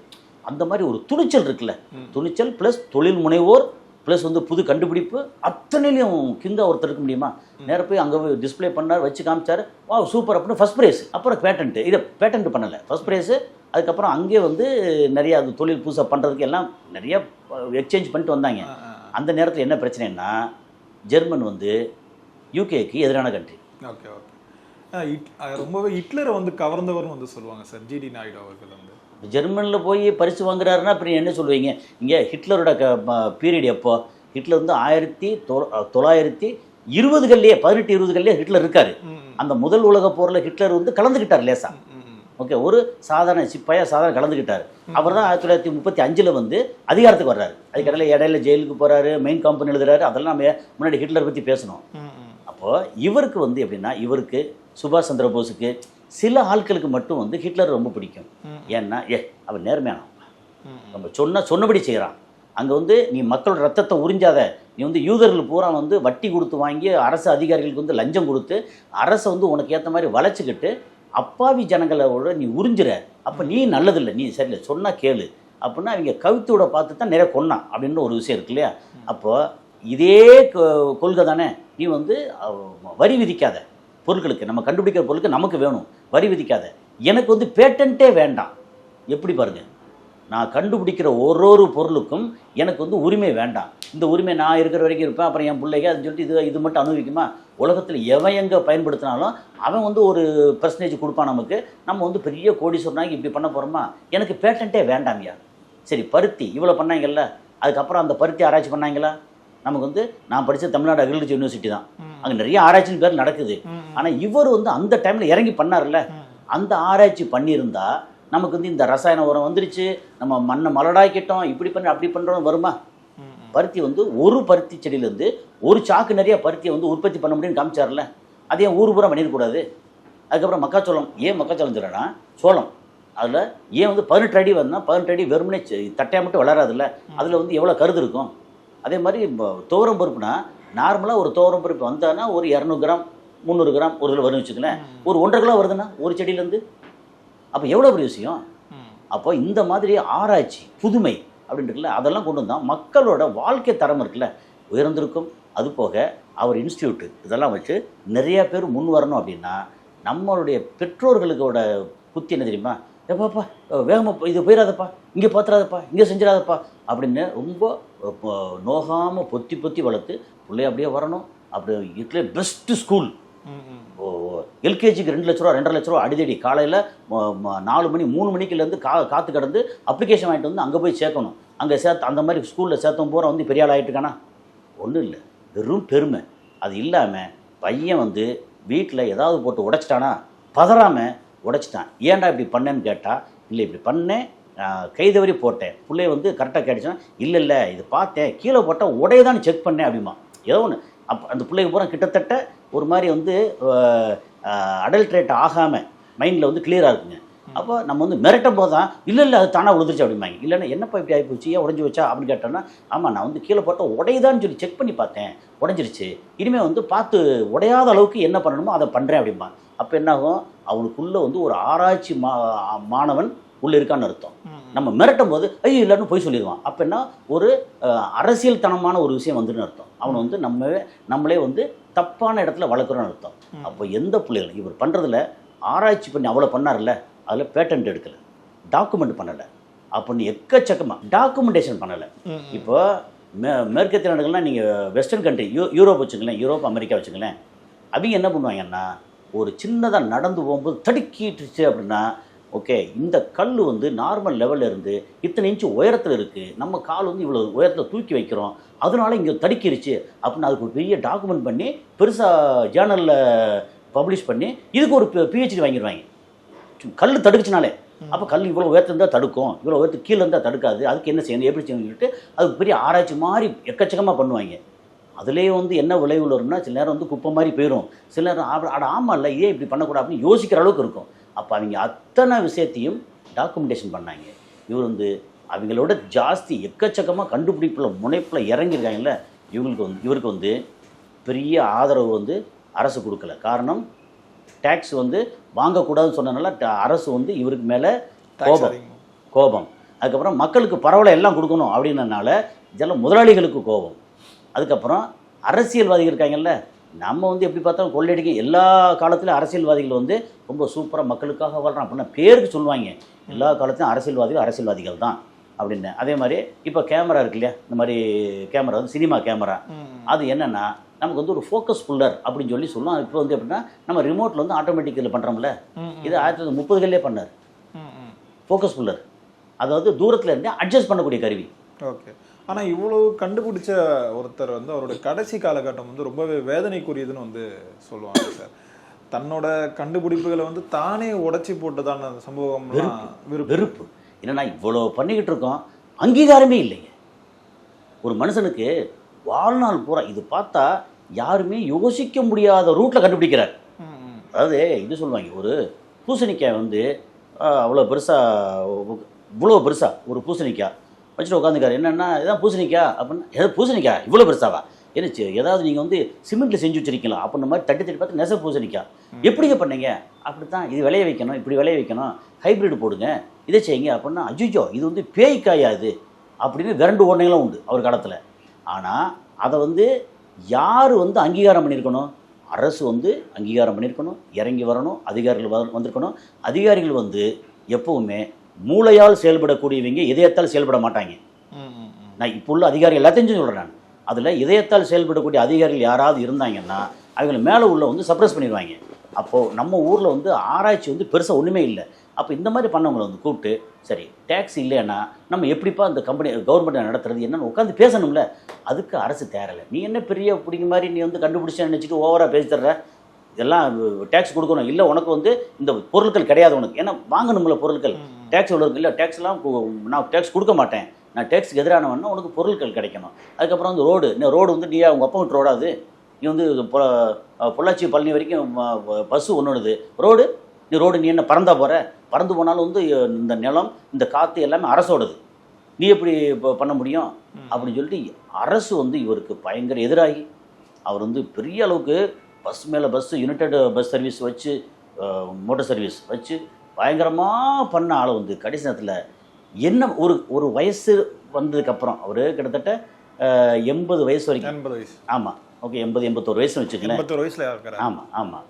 அந்த மாதிரி ஒரு துணிச்சல் இருக்குல்ல, துணிச்சல் ப்ளஸ் தொழில் முனைவோர் ப்ளஸ் வந்து புது கண்டுபிடிப்பு அத்தனையிலையும் கிங்கா ஒருத்தர் இருக்க முடியுமா? நேராக போய் அங்கே போய் டிஸ்பிளே பண்ணார், வச்சு காமிச்சார், வா சூப்பர் அப்படின்னு ஃபஸ்ட் ப்ரைஸ். அப்புறம் பேட்டன்ட்டு, இதை பேட்டன்ட் பண்ணலை, ஃபஸ்ட் ப்ரைஸு. அதுக்கப்புறம் அங்கேயே வந்து நிறையா அது தொழில் புதுசாக பண்ணுறதுக்கு எல்லாம் நிறையா எக்ஸ்சேஞ்ச் பண்ணிட்டு வந்தாங்க. அந்த நேரத்தில் என்ன பிரச்சனைன்னா ஜெர்மன் வந்து யூகேக்கு எதிரான கண்ட்ரி. ஓகே ரொம்பவே ஹிட்லரை வந்து கவர்ந்தவர்னு வந்து சொல்லுவாங்க சார் ஜிடி நாயுடு அவர்கள். வந்து ஜெர்மனில் போய் பரிசு வாங்குறாருன்னா அப்புறம் என்ன சொல்லுவீங்க? இங்கே ஹிட்லரோட பீரியட் எப்போ? ஹிட்லர் வந்து 1920கள்லேயே 18-20கள்லேயே ஹிட்லர் இருக்கார். அந்த முதல் உலக போரில் ஹிட்லர் வந்து கலந்துக்கிட்டார் லேசா. ஓகே, ஒரு சாதாரண சிப்பாயாக கலந்துக்கிட்டார். அவர் தான் 1935 வந்து அதிகாரத்துக்கு வர்றாரு. அதுக்கடையில் இடையில ஜெயிலுக்கு போகிறாரு, மெயின் கம்பெனி எழுதுறாரு. அதெல்லாம் நம்ம முன்னாடி ஹிட்லர் பற்றி பேசணும். அப்போது இவருக்கு வந்து எப்படின்னா, இவருக்கு சுபாஷ் சந்திர போஸுக்கு சில ஆட்களுக்கு மட்டும் வந்து ஹிட்லர் ரொம்ப பிடிக்கும். ஏன்னா அவன் நேர்மையானவன், நம்ம சொன்னபடி செய்கிறான். அங்கே வந்து நீ மக்களோட ரத்தத்தை உறிஞ்சாத, நீ வந்து யூதர்கள் பூரா வந்து வட்டி கொடுத்து வாங்கி அரசு அதிகாரிகளுக்கு வந்து லஞ்சம் கொடுத்து அரசை வந்து உனக்கு ஏற்ற மாதிரி வளைச்சிக்கிட்டு அப்பாவி ஜனங்களோட நீ உறிஞ்சிற, அப்போ நீ நல்லதில்லை, நீ சரியில்லை, சொன்னால் கேளு அப்படின்னா அவங்க கவித்தோட பார்த்து தான் நிறைய கொன்னான் அப்படின்ற ஒரு விஷயம் இருக்கு இல்லையா? அப்போது இதே கொள்கை தானே, நீ வந்து வரி விதிக்காத பொருட்களுக்கு, நம்ம கண்டுபிடிக்கிற பொருளுக்கு நமக்கு வேணும், வரி விதிக்காத, எனக்கு வந்து பேட்டன்ட்டே வேண்டாம். எப்படி பாருங்கள், நான் கண்டுபிடிக்கிற ஒரு பொருளுக்கும் எனக்கு வந்து உரிமை வேண்டாம், இந்த உரிமை நான் இருக்கிற வரைக்கும் இருப்பேன், அப்புறம் என் பிள்ளைங்க அதுன்னு சொல்லிட்டு இது மட்டும் அனுபவிக்குமா? உலகத்தில் எவன் எங்கே பயன்படுத்தினாலும் அவன் வந்து ஒரு பெர்சன்டேஜ் கொடுப்பான் நமக்கு, நம்ம வந்து பெரிய கோடீஸ்வரனாக இப்படி பண்ண போகிறோமா? எனக்கு பேட்டன்ட்டே வேண்டாம்யா. சரி, பருத்தி இவ்வளோ பண்ணாங்கல்ல, அதுக்கப்புறம் அந்த பருத்தி ஆராய்ச்சி பண்ணாங்களா? நமக்கு வந்து நான் படித்த தமிழ்நாடு அக்ரிகல்ச்சர் யூனிவர்சிட்டி தான், அங்கே நிறைய ஆராய்ச்சின்னு பேர் நடக்குது. ஆனால் இவர் வந்து அந்த டைமில் இறங்கி பண்ணார்ல, அந்த ஆராய்ச்சி பண்ணியிருந்தா நமக்கு வந்து இந்த ரசாயன உரம் வந்துருச்சு, நம்ம மண்ணை மலடாக்கிட்டோம், இப்படி பண்ணி அப்படி பண்ணுறோம் வருமா? பருத்தி வந்து ஒரு பருத்தி செடியிலேருந்து ஒரு சாக்கு நிறைய பருத்தியை வந்து உற்பத்தி பண்ண முடியும்னு காமிச்சார்ல, அதே ஊர் பூரா பண்ணிடக்கூடாது. அதுக்கப்புறம் மக்காச்சோளம், ஏன் மக்காச்சோளம் சொல்கிறேன்னா சோளம், அதில் ஏன் வந்து 18 அடி வந்தால் 18 அடி வெறுமனே தட்டையாக மட்டும் வளராதுல்ல, அதில் வந்து எவ்வளோ கருது இருக்கும். அதே மாதிரி துவரம் பருப்புனா நார்மலாக ஒரு துவரம் பருப்பு வந்தான்னா ஒரு 200 கிராம் 300 கிராம் ஒரு கிலோ வரும்னு வச்சுக்கலேன், ஒரு 1.5 கிலோ வருதுன்னா ஒரு செடியிலேருந்து, அப்போ எவ்வளோ பெரிய விஷயம். அப்போ இந்த மாதிரி ஆராய்ச்சி புதுமை அப்படின்றதுல அதெல்லாம் கொண்டு வந்தால் மக்களோட வாழ்க்கை தரம் இருக்குல்ல உயர்ந்திருக்கும். அது போக அவர் இன்ஸ்டியூட்டு இதெல்லாம் வச்சு நிறைய பேர் முன் வரணும். அப்படின்னா நம்மளுடைய பெற்றோர்களுக்கோட புத்தி என்ன தெரியுமா, ஏப்பாப்பா வேகமாக இது போயிடாதப்பா, இங்கே பார்த்துறாதப்பா, இங்கே செஞ்சிடாதப்பா அப்படின்னு ரொம்ப நோகாமல் பொத்தி பொத்தி வளர்த்து பிள்ளைய அப்படியே வரணும். அப்படி இதுலேயே பெஸ்ட்டு ஸ்கூல். எல்கேஜிக்கு 2 லட்ச ரூபா 2.5 லட்ச ரூபா அடிதடி. காலையில் 4 மணி 3 மணிக்குலேருந்து காற்று கடந்து அப்ளிகேஷன் வாங்கிட்டு வந்து அங்கே போய் சேர்க்கணும். அங்கே அந்த மாதிரி ஸ்கூலில் சேர்த்தவன் பூரா வந்து பெரிய ஆள் ஆகிட்டுருக்கானா? ஒன்றும் இல்லை, வெறும் பெருமை. அது இல்லாமல் பையன் வந்து வீட்டில் ஏதாவது போட்டு உடைச்சிட்டானா பதறாமல் உடைச்சிட்டான். ஏன்டா இப்படி பண்ணேன்னு கேட்டால், இல்லை இப்படி பண்ணேன், கை தவறி போட்டேன், பிள்ளைய வந்து கரெக்டாக கேட்டுச்சுன்னா, இல்லை இது பார்த்தேன் கீழே போட்டால் உடையதான்னு செக் பண்ணேன் அப்படிமா. ஏதோ ஒன்று. அப்போ அந்த பிள்ளைங்க பூரா கிட்டத்தட்ட ஒரு மாதிரி வந்து அடல்ட்ரேட் ஆகாமல் மைண்டில் வந்து கிளியராக இருக்குங்க. அப்போ நம்ம வந்து மிரட்டும் போது தான் இல்லை அது தானாக விழுந்துருச்சு அப்படிம்பாங்க. இல்லைன்னா என்னப்பா இப்படி ஆகி போச்சு, ஏன் உடஞ்சி வச்சா அப்படின்னு கேட்டோன்னா, ஆமாம் நான் வந்து கீழே போட்டால் உடையதான்னு சொல்லி செக் பண்ணி பார்த்தேன், உடஞ்சிருச்சு, இனிமேல் வந்து பார்த்து உடையாத அளவுக்கு என்ன பண்ணணுமோ அதை பண்ணுறேன் அப்படிம்பா. அப்போ என்னாகும், அவனுக்குள்ளே வந்து ஒரு ஆராய்ச்சி மாணவன் உள்ளே இருக்கான்னு அர்த்தம். நம்ம மிரட்டும் போது ஐயோ இல்லைன்னு போய் சொல்லிடுவான். அப்போ என்ன, ஒரு அரசியல் தனமான ஒரு விஷயம் வந்துன்னு அர்த்தம். அவனை வந்து நம்மளே வந்து தப்பான இடத்துல வளர்க்குறோன்னு அர்த்தம். அப்போ எந்த பிள்ளைகள் இவர் பண்ணுறதுல ஆராய்ச்சி பண்ணி அவ்வளோ பண்ணார்ல, அதில் பேட்டன்ட் எடுக்கலை, டாக்குமெண்ட் பண்ணலை, அப்படின்னு எக்கச்சக்கமாக டாக்குமெண்டேஷன் பண்ணலை. இப்போ மேற்கத்திய நாடுகள்லாம் நீங்கள் வெஸ்டர்ன் கண்ட்ரி யூரோப் வச்சுங்களேன், யூரோப் அமெரிக்கா வச்சுங்களேன், அவங்க என்ன பண்ணுவாங்கன்னா ஒரு சின்னதாக நடந்து போகும்போது தடுக்கிட்டுச்சு அப்படின்னா, ஓகே இந்த கல் வந்து நார்மல் லெவலில் இருந்து இத்தனை இன்ச்சு உயரத்தில் இருக்குது, நம்ம கால் வந்து இவ்வளோ உயரத்தில் தூக்கி வைக்கிறோம், அதனால இங்கே தடுக்கிருச்சு அப்படின்னு அதுக்கு ஒரு பெரிய டாக்குமெண்ட் பண்ணி பெருசாக ஜேர்னலில் பப்ளிஷ் பண்ணி இதுக்கு ஒரு PhD வாங்கிடுவாங்க. கல் தடுக்குச்சுனாலே, அப்போ கல் இவ்வளோ உயரத்தில் இருந்தால் தடுக்கும், இவ்வளோ உயரத்துக்கு கீழே இருந்தால் தடுக்காது, அதுக்கு என்ன செய்யணும் எப்படி செய்யணும்னு சொல்லிட்டு அதுக்கு பெரிய ஆராய்ச்சி மாதிரி எக்கச்சக்கமாக பண்ணுவாங்க. அதுலேயே வந்து என்ன விளைவுகள் வரும்னா, சில நேரம் வந்து குப்பை மாதிரி போயிடும், சில நேரம் ஆமாம் இல்லை இதே இப்படி பண்ணக்கூடாது அப்படின்னு யோசிக்கிற அளவுக்கு இருக்கும். அப்போ அவங்க அத்தனை விஷயத்தையும் டாக்குமெண்டேஷன் பண்ணாங்க. இவர் வந்து அவங்களோட ஜாஸ்தி எக்கச்சக்கமாக கண்டுபிடிப்பில் முனைப்பில் இறங்கியிருக்காங்கல்ல, இவருக்கு வந்து பெரிய ஆதரவு வந்து அரசு கொடுக்கல. காரணம், டேக்ஸ் வந்து வாங்கக்கூடாதுன்னு சொன்னதுனால அரசு வந்து இவருக்கு மேலே கோபம். அதுக்கப்புறம் மக்களுக்கு பரவலை எல்லாம் கொடுக்கணும் அப்படின்னனால இதெல்லாம் முதலாளிகளுக்கு கோபம். அதுக்கப்புறம் அரசியல்வாதிகள் இருக்காங்கல்ல, நம்ம வந்து எப்படி பார்த்தாலும் கொள்ளையடிக்க எல்லா காலத்திலும் அரசியல்வாதிகள் வந்து ரொம்ப சூப்பராக மக்களுக்காக வாழ்கிறான் அப்படின்னா பேருக்கு சொல்லுவாங்க. எல்லா காலத்திலும் அரசியல்வாதிகள் தான் அப்படின்னு. அதே மாதிரி இப்போ கேமரா இருக்கு இல்லையா, இந்த மாதிரி கேமரா வந்து சினிமா கேமரா, அது என்னென்னா நமக்கு வந்து ஒரு ஃபோக்கஸ் புல்லர் அப்படின்னு சொல்லி சொல்லுவோம். இப்போ வந்து எப்படின்னா நம்ம ரிமோட்டில் வந்து ஆட்டோமேட்டிக் இதில் பண்ணுறோம்ல, இது 1930களே பண்ணார் ஃபோக்கஸ் புல்லர், அதாவது தூரத்தில் இருந்தே அட்ஜஸ்ட் பண்ணக்கூடிய கருவி. ஓகே. ஆனால் இவ்வளவு கண்டுபிடிச்ச ஒருத்தர் வந்து அவரோட கடைசி காலகட்டம் வந்து ரொம்பவே வேதனைக்குரியதுன்னு வந்து சொல்லுவாங்க சார். தன்னோட கண்டுபிடிப்புகளை வந்து தானே உடைச்சி போட்டதான சம்பவம் வெறுப்பு. என்னன்னா இவ்வளோ பண்ணிக்கிட்டு இருக்கோம், அங்கீகாரமே இல்லைங்க. ஒரு மனுஷனுக்கு வாழ்நாள் பூரா இது பார்த்தா யாருமே யோசிக்க முடியாத ரூட்டில் கண்டுபிடிக்கிறார். அதாவது இது சொல்லுவாங்க, ஒரு பூசணிக்காய் வந்து அவ்வளோ பெருசாக ஒரு பூசணிக்காய் வச்சுட்டு உட்காந்துக்காரு. என்னென்னா இதான் பூசணிக்காய் அப்படின்னா, ஏதாவது பூசணிக்காய் இவ்வளோ பெருசாவா என்னச்சு, ஏதாவது நீங்கள் வந்து சிமெண்ட்டில் செஞ்சு வச்சுருக்கீங்களா அப்படின்ற மாதிரி தட்டி பார்த்து நெச பூசணிக்காய் எப்படிங்க பண்ணீங்க, அப்படி தான் இது விளைய வைக்கணும், இப்படி விளைய வைக்கணும், ஹைப்ரிட் போடுங்க, இதை செய்யுங்க அப்படின்னா, அஜிஜோ இது வந்து பேய்க்காயா இது அப்படின்னு விரண்டு ஓடனைகளும் உண்டு அவர் காலத்தில். ஆனால் அதை வந்து யார் வந்து அங்கீகாரம் பண்ணியிருக்கணும், அரசு வந்து அங்கீகாரம் பண்ணியிருக்கணும், இறங்கி வரணும், அதிகாரிகள் வந்திருக்கணும். அதிகாரிகள் வந்து எப்போவுமே மூளையால் செயல்படக்கூடியவங்க இதயத்தால் செயல்பட மாட்டாங்க. நான் இப்போ உள்ள அதிகாரி எல்லாத்தையும் சொல்கிறேன். நான் அதில் இதயத்தால் செயல்படக்கூடிய அதிகாரிகள் யாராவது இருந்தாங்கன்னா அவங்களை மேலே உள்ள வந்து சப்ரஸ் பண்ணிடுவாங்க. அப்போது நம்ம ஊரில் வந்து ஆராய்ச்சி வந்து பெருசாக ஒன்றுமே இல்லை. அப்போ இந்த மாதிரி பண்ணவங்களை வந்து கூப்பிட்டு, சரி டேக்ஸ் இல்லைன்னா நம்ம எப்படிப்பா இந்த கவர்மெண்ட்டை நடத்துறது என்னன்னு உட்காந்து பேசணும்ல. அதுக்கு அரசு தேரலை. நீ என்ன பெரிய பிடிக்க மாதிரி நீ வந்து கண்டுபிடிச்சேன்னு நினச்சிட்டு ஓவராக பேசி தர்ற, இதெல்லாம் டேக்ஸ் கொடுக்கணும், இல்லை உனக்கு வந்து இந்த பொருட்கள் கிடையாது உனக்கு, ஏன்னா வாங்கணும்ல பொருட்கள், டேக்ஸ் எவ்வளோ இருக்குது, இல்லை டேக்ஸ்லாம் நான் டேக்ஸ் கொடுக்க மாட்டேன், நான் டேக்ஸுக்கு எதிரானவன்னா உனக்கு பொருட்கள் கிடைக்கணும். அதுக்கப்புறம் வந்து ரோடு வந்து நீ உங்கள் அப்பா விட்டு ரோடாது, நீ வந்து பொள்ளாச்சி பழனி வரைக்கும் பஸ்ஸு ஒன்றுடுது ரோடு, நீ என்ன பறந்தா போகிற, பறந்து போனாலும் வந்து இந்த நிலம் இந்த காற்று எல்லாமே அரசோடது, நீ எப்படி பண்ண முடியும் அப்படின்னு சொல்லிட்டு அரசு வந்து இவருக்கு பயங்கர எதிராகி அவர் வந்து பெரிய அளவுக்கு பஸ் மேலே பஸ்ஸு, யுனைடெட் பஸ் சர்வீஸ் வச்சு, மோட்டர் சர்வீஸ் வச்சு பயங்கரமாக பண்ண ஆளை வந்து கடைசி நேரத்தில் என்ன ஒரு வயசு வந்ததுக்கப்புறம் அவர் கிட்டத்தட்ட 80 வயசு வரைக்கும். 80 வயசு. ஆமாம், ஓகே, 81 வயசுன்னு வச்சுக்கலேன். 81 வயசில் இருக்கிறார். ஆமாம் ஆமாம்.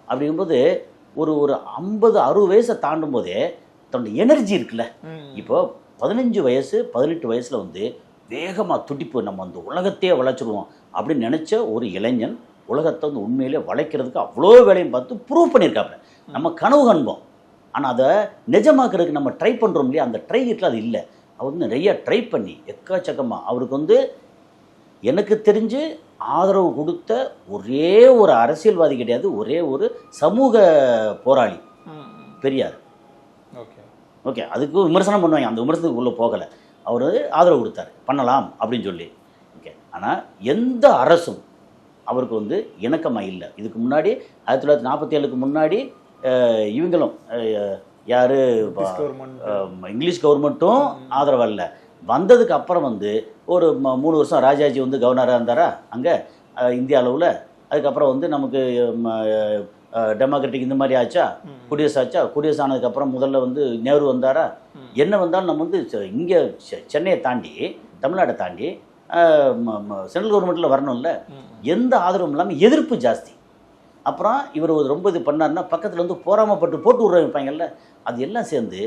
அப்படிங்கும்போது ஒரு 50-60 வயசை தாண்டும் போதே தன்னோட எனர்ஜி இருக்குல்ல. இப்போ 15 வயசு 18 வயசில் வந்து வேகமாக துடிப்பு, நம்ம அந்த உலகத்தையே வளைச்சிடுவோம் அப்படின்னு நினச்ச ஒரு இளைஞன் உலகத்தை வந்து உண்மையிலே வளைக்கிறதுக்கு அவ்வளோ வேலையும் பார்த்து ப்ரூவ் பண்ணியிருக்காங்க. நம்ம கனவு காண்போம், ஆனால் அதை நிஜமாக்குறதுக்கு நம்ம ட்ரை பண்ணுறோம் இல்லையா, அந்த ட்ரை இருக்கு, அது இல்லை. அவர் வந்து நிறைய ட்ரை பண்ணி எக்கச்சக்கமாக அவருக்கு வந்து எனக்கு தெரிஞ்சு ஆதரவு கொடுத்த ஒரே ஒரு அரசியல்வாதி கிடையாது, ஒரே ஒரு சமூக போராளி பெரியார். ஓகே, அதுக்கு விமர்சனம் பண்ணுவாங்க, அந்த விமர்சனத்துக்கு உள்ளே போகலை. அவர் ஆதரவு கொடுத்தாரு, பண்ணலாம் அப்படின்னு சொல்லி. ஓகே, ஆனால் எந்த அரசும் அவருக்கு வந்து இணக்கமாக இல்லை. இதுக்கு முன்னாடி 1947க்கு முன்னாடி இவங்களும் யார், இங்கிலீஷ் கவர்மெண்ட்டும் ஆதரவு இல்லை. வந்ததுக்கு அப்புறம் வந்து ஒரு 3 வருஷம் ராஜாஜி வந்து கவர்னராக இருந்தாரா அங்கே இந்திய அளவில். அதுக்கப்புறம் வந்து நமக்கு டெமோக்ராட்டிக் இந்த மாதிரி ஆச்சா, குடியரசு ஆச்சா. குடியரசு ஆனதுக்கப்புறம் முதல்ல வந்து நேரு வந்தாரா. என்ன வந்தாலும் நம்ம வந்து இங்கே சென்னையை தாண்டி, தமிழ்நாட்டை தாண்டி சென்ட்ரல் கவர்மெண்ட்டில் வரணும்ல. எந்த ஆதரவும் இல்லாமல் எதிர்ப்பு ஜாஸ்தி. அப்புறம் இவர் ரொம்ப இது பண்ணார்னா பக்கத்தில் வந்து போராமப்பட்டு போட்டு விட்ற வைப்பாங்கல்ல. அது எல்லாம் சேர்ந்து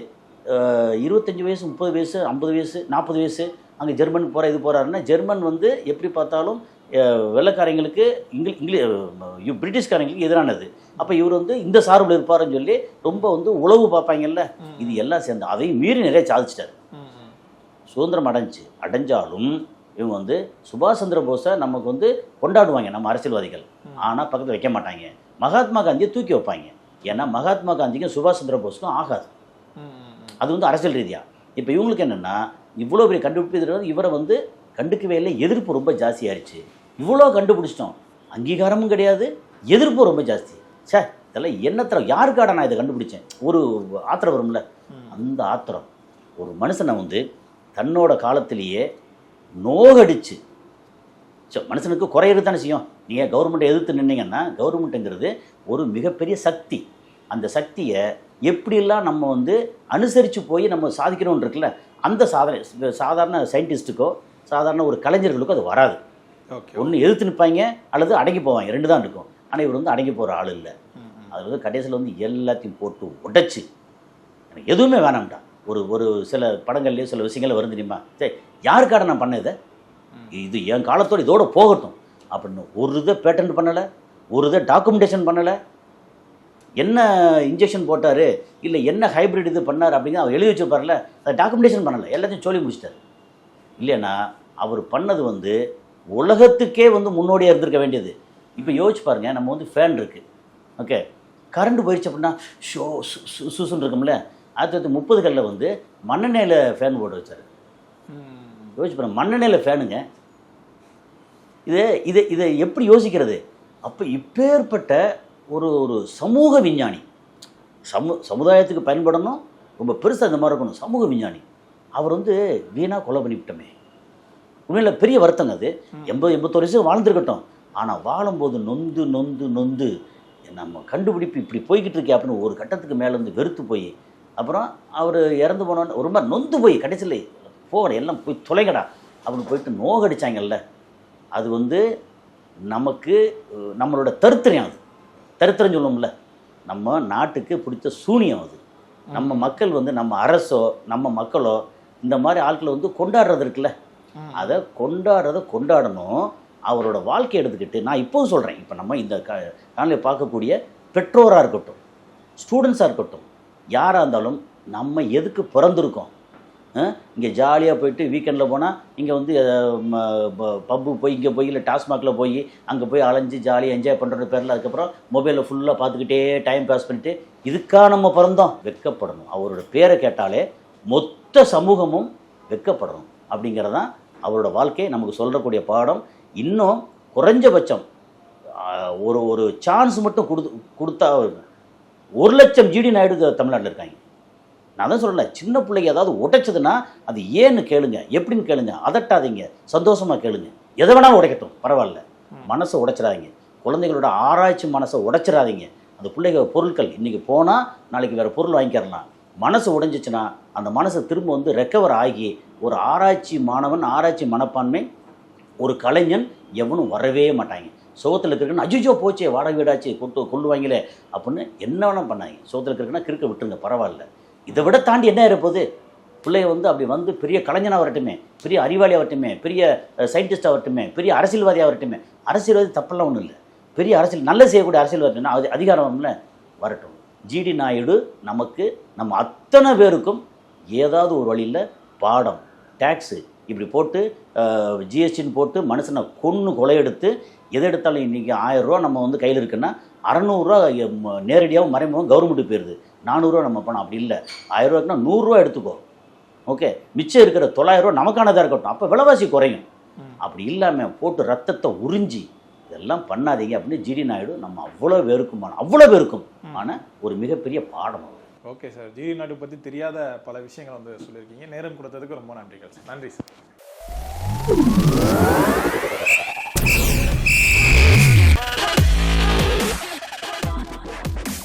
25 வயசு 30 வயசு 50 வயசு 40 வயசு அங்கே ஜெர்மன் இது போகிறாருன்னா, ஜெர்மன் வந்து எப்படி பார்த்தாலும் வெள்ளைக்காரங்களுக்கு பிரிட்டிஷ்காரங்களுக்கு எதிரானது. அப்போ இவர் வந்து இந்த சார்பில் இருப்பாருன்னு சொல்லி ரொம்ப வந்து உளவு பார்ப்பாங்கல்ல. இது எல்லாம் சேர்ந்து அதையும் மீறி நிறைய சாதிச்சிட்டார். சுதந்திரம் அடைஞ்சாலும் இவங்க வந்து சுபாஷ் சந்திர போஸை நமக்கு வந்து கொண்டாடுவாங்க நம்ம அரசியல்வாதிகள், ஆனால் பக்கத்தில் வைக்க மாட்டாங்க. மகாத்மா காந்தியை தூக்கி வைப்பாங்க. ஏன்னா மகாத்மா காந்திக்கும் சுபாஷ் சந்திர போஸுக்கும் ஆகாது, அது வந்து அரசியல் ரீதியாக. இப்போ இவங்களுக்கு என்னென்னா, இவ்வளோ பெரிய கண்டுபிடிப்பு இவரை வந்து கண்டுக்கவே இல்லை, எதிர்ப்பு ரொம்ப ஜாஸ்தியாகிடுச்சு. இவ்வளோ கண்டுபிடிச்சிட்டோம், அங்கீகாரமும் கிடையாது, எதிர்ப்பும் ரொம்ப ஜாஸ்தி. சார் இதெல்லாம் என்னத்திரம், யாருக்காட நான் இதை கண்டுபிடிச்சேன் ஒரு ஆத்திரம் வரும்ல. அந்த ஆத்திரம் ஒரு மனுஷனை வந்து தன்னோட காலத்திலேயே நோகடிச்சு, மனுஷனுக்கு குறையிறது தானே செய்யும். நீங்கள் கவர்மெண்ட்டை எதிர்த்து நின்னீங்கன்னா, கவர்மெண்ட்டுங்கிறது ஒரு மிகப்பெரிய சக்தி. அந்த சக்தியை எப்படியெல்லாம் நம்ம வந்து அனுசரித்து போய் நம்ம சாதிக்கணும்னு இருக்குல்ல, அந்த சாதாரண சயின்டிஸ்ட்டுக்கோ சாதாரண ஒரு கலைஞர்களுக்கோ அது வராது. ஒன்று எதிர்த்து நிற்பாங்க அல்லது அடங்கி போவாங்க, 2 தான் இருக்கும். ஆனால் இவர் வந்து அடங்கி போகிற ஆள் இல்லை. அது வந்து கடைசியில் வந்து எல்லாத்தையும் போட்டு உடைச்சி எனக்கு எதுவுமே வேணாம்டா. ஒரு சில படங்கள்லேயும் சில விஷயங்கள் வரும் தெரியுமா, சரி யாருக்காட நான் பண்ண இது என் காலத்தோடு இதோடு போகட்டும் அப்படின்னு ஒரு இதை பேட்டன்ட் பண்ணலை, ஒரு இதை டாக்குமெண்டேஷன் பண்ணலை. என்ன இன்ஜெக்ஷன் போட்டார் இல்லை என்ன ஹைப்ரிட் இது பண்ணார் அப்படிங்கிற அவர் எழுதி வச்சுருப்பார்ல, அதை டாக்குமெண்டேஷன் பண்ணலை, எல்லாத்தையும் சொல்லி முடிச்சிட்டார். இல்லைன்னா அவர் பண்ணது வந்து உலகத்துக்கே வந்து முன்னோடியாக இருந்திருக்க வேண்டியது. இப்போ யோசிச்சு பாருங்கள், நம்ம வந்து ஃபேன் இருக்குது, ஓகே, கரண்ட் போயிடுச்சு அப்படின்னா சுசுன்னு இருக்கும்ல. 1930களில் வந்து மண்ணெண்ணெயில் ஃபேன் போட்டு வச்சார். யோசிச்சு பாருங்கள், மண்ணெண்ணெயில் ஃபேனுங்க. இதை எப்படி யோசிக்கிறது? அப்போ இப்பேற்பட்ட ஒரு சமூக விஞ்ஞானி, சமுதாயத்துக்கு பயன்படணும், ரொம்ப பெருசாக இந்த மாதிரி இருக்கணும், சமூக விஞ்ஞானி. அவர் வந்து வீணாக கொலை பண்ணிவிட்டோமே, உண்மையில் பெரிய வருத்தங்க அது. 80-81 வயசு வாழ்ந்துருக்கட்டும், ஆனால் வாழும்போது நொந்து நொந்து நொந்து நம்ம கண்டுபிடிப்பு இப்படி போய்கிட்டு இருக்கே அப்படின்னு ஒரு கட்டத்துக்கு மேலே வந்து வெறுத்து போய், அப்புறம் அவர் இறந்து போனோன்னு ஒரு மாதிரி நொந்து போய் கடைசியில் போகணும் எல்லாம் போய் தொலைங்கடா அப்படின்னு போயிட்டு நோகடிச்சாங்கல்ல. அது வந்து நமக்கு நம்மளோட தரித்திரம், அது தரித்திரம் சொல்லுவோம்ல, நம்ம நாட்டுக்கு பிடிச்ச சூனியம் அது. நம்ம மக்கள் வந்து நம்ம அரசோ நம்ம மக்களோ இந்த மாதிரி ஆட்களை வந்து கொண்டாடுறது இருக்குல்ல, அதை கொண்டாடணும். அவரோட வாழ்க்கையை எடுத்துக்கிட்டு நான் இப்போது சொல்கிறேன், இப்போ நம்ம இந்த காலையில் பார்க்கக்கூடிய பெற்றோராக இருக்கட்டும், ஸ்டூடெண்ட்ஸாக இருக்கட்டும், யாராக இருந்தாலும் நம்ம எதுக்கு பிறந்திருக்கோம்? இங்கே ஜாலியாக போயிட்டு வீக்கெண்டில் போனால் இங்கே வந்து பப்பு போய் இங்கே போய் இல்லை டாஸ்மாகில் போய் அங்கே போய் அலைஞ்சு ஜாலியாக என்ஜாய் பண்ணுறது பேரில் அதுக்கப்புறம் மொபைலில் ஃபுல்லாக பார்த்துக்கிட்டே டைம் பாஸ் பண்ணிவிட்டு இதுக்காக நம்ம பிறந்தோம். வெட்கப்படணும். அவரோட பேரை கேட்டாலே மொத்த சமூகமும் வெட்கப்படணும். அப்படிங்கிறதான் அவரோட வாழ்க்கை நமக்கு சொல்லக்கூடிய பாடம். இன்னும் குறைஞ்சபட்சம் ஒரு சான்ஸ் மட்டும் கொடுத்தா 1 லட்சம் ஜிடி நாயுடு தமிழ்நாட்டில் இருக்காங்க. நான் தான் சொல்லலை, சின்ன பிள்ளைங்க ஏதாவது உடைச்சதுன்னா அது ஏன்னு கேளுங்க, எப்படின்னு கேளுங்க, அதட்டாதீங்க, சந்தோஷமாக கேளுங்க. எதை வேணாலும் உடைக்கட்டும், பரவாயில்ல, மனசை உடைச்சிடாதீங்க. குழந்தைகளோட ஆராய்ச்சி மனசை உடைச்சிடாதீங்க. அந்த பிள்ளைங்க பொருட்கள் இன்றைக்கி போனால் நாளைக்கு வேறு பொருள் வாங்கிக்கிறலாம். மனசு உடைஞ்சிச்சுன்னா அந்த மனசை திரும்ப வந்து ரெக்கவர் ஆகி ஒரு ஆராய்ச்சி மாணவன், ஆராய்ச்சி மனப்பான்மை, ஒரு கலைஞன் எவனும் வரவே மாட்டாங்க. சோகத்தில் இருக்குன்னு அஜிஜோ போச்சே வாடகை வீடாச்சு கொண்டு வாங்கலே அப்படின்னு என்ன வேணால் பண்ணாங்க. சோகத்தில் இருக்குன்னா கிறுக்க விட்டுருங்க, பரவாயில்ல. இதை விட தாண்டி என்ன இருப்போது? பிள்ளைய வந்து அப்படி வந்து பெரிய கலைஞனாக வரட்டுமே, பெரிய அறிவாளி ஆகட்டுமே, பெரிய சயின்டிஸ்ட் ஆகட்டுமே, பெரிய அரசியல்வாதி ஆகட்டுமே. அரசியல்வாதி தப்பெல்லாம் ஒன்றும் இல்லை. பெரிய அரசியல் நல்ல செய்யக்கூடிய அரசியல்வாதினா அது அதிகாரம்ல வரட்டும். ஜிடி நாயுடு நமக்கு நம்ம அத்தனை பேருக்கும் ஏதாவது ஒரு வழியில் பாடம், டேக்ஸு இப்படி போட்டு ஜிஎஸ்டின்னு போட்டு மனுஷனை கொலையெடுத்து எதை எடுத்தாலும் இன்றைக்கி 1000 ரூபா நம்ம வந்து கையில் இருக்குன்னா 600 ரூபா நேரடியாகவும் மறைமுகம் கவர்மெண்ட்டுக்கு போயிடுது. 400 ரூபா நம்ம பணம் அப்படி இல்லை. 1000 ரூபாய்க்குன்னா 100 ரூபா எடுத்துக்கோ, ஓகே, மிச்சம் இருக்கிற 900 ரூபா நமக்கானதாக இருக்கட்டும். அப்போ விலைவாசி குறையும். அப்படி இல்லாமல் போட்டு ரத்தத்தை உறிஞ்சி இதெல்லாம் பண்ணாதீங்க அப்படின்னு ஜிடி நாயுடு நம்ம அவ்வளோ பேருக்கும் ஆனால் ஒரு மிகப்பெரிய பாடம். ஓகே சார், ஜிடி நாயுடு பற்றி தெரியாத பல விஷயங்கள் வந்து சொல்லியிருக்கீங்க. நேரம் கொடுத்ததுக்கு ரொம்ப நன்றிகள் சார். நன்றி சார்.